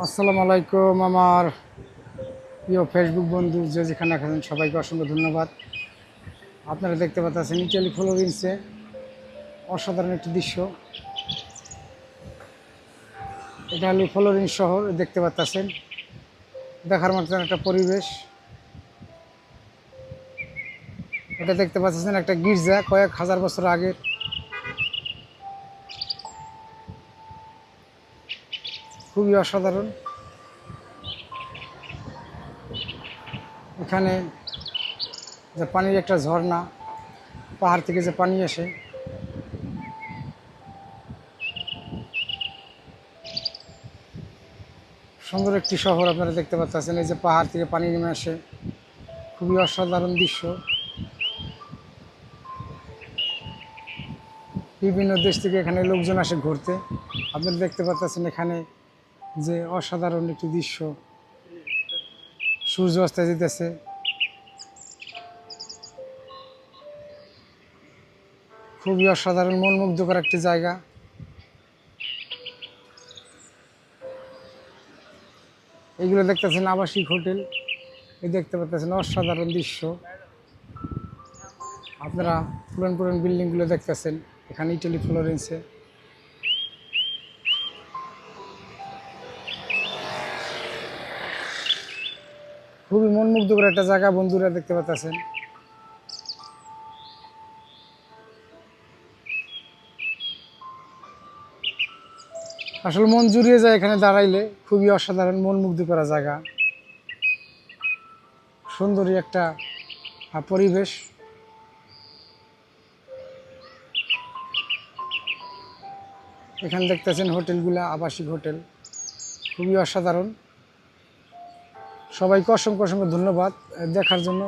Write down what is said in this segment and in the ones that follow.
আসসালামু আলাইকুম আমার প্রিয় ফেসবুক বন্ধু যে যেখানে আছেন সবাইকে অসংখ্য ধন্যবাদ। আপনারা দেখতে পাচ্ছেন ইটালি ফ্লোরেন্সে অসাধারণ একটি দৃশ্য। এটা হলো ফ্লোরেন্স শহর, দেখতে পাচ্ছেন দেখার মতন একটা পরিবেশ। এটা দেখতে পাচ্ছেন একটা গির্জা কয়েক হাজার বছর আগের। খুবই অসাধারণ। এখানে যে পানির একটা ঝর্ণা, পাহাড় থেকে যে পানি আসে, সুন্দর একটি শহর আপনারা দেখতে পাচ্ছেন। এই যে পাহাড় থেকে পানি নেমে আসে, খুবই অসাধারণ দৃশ্য। বিভিন্ন দেশ থেকে এখানে লোকজন আসে ঘুরতে। আপনারা দেখতে পাচ্ছেন এখানে যে অসাধারণ একটি দৃশ্য, সূর্য অস্ত যেতেছে। খুবই অসাধারণ মনমুগ্ধকর একটি জায়গা। এগুলো দেখতেছেন আবাসিক হোটেল। এই দেখতে পাচ্ছেন অসাধারণ দৃশ্য। আপনারা পুরান পুরান বিল্ডিংগুলো দেখতেছেন এখানে ইটালি ফ্লোরেন্সে। খুবই মনমুগ্ধকর একটা জায়গা বন্ধুরা, দেখতে পাচ্ছেন। আসলে মন জুড়িয়ে যায় এখানে দাঁড়াইলে। খুবই অসাধারণ মন মুগ্ধ করা জায়গা, সুন্দরী একটা পরিবেশ। এখানে দেখতেছেন হোটেলগুলা আবাসিক হোটেল, খুবই অসাধারণ। সবাইকে অসংখ্য অসংখ্য ধন্যবাদ দেখার জন্য।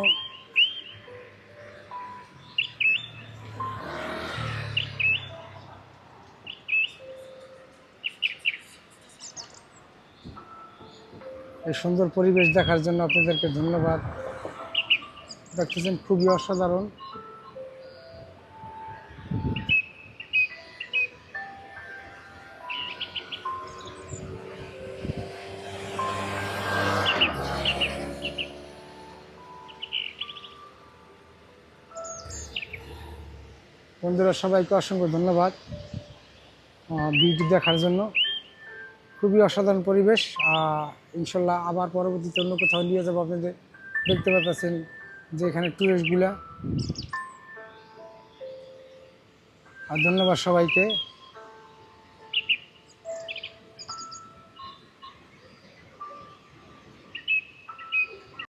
এই সুন্দর পরিবেশ দেখার জন্য আপনাদেরকে ধন্যবাদ। দেখতেছেন খুবই অসাধারণ। বন্ধুরা সবাইকে অসংখ্য ধন্যবাদ ভিডিও দেখার জন্য। খুবই অসাধারণ পরিবেশ। ইনশাল্লাহ আবার পরবর্তীতে অন্য কোথাও নিয়ে যাবো আপনাদের। দেখতে পাচ্ছেন যে এখানে টুরিস্টগুলা। আর ধন্যবাদ সবাইকে।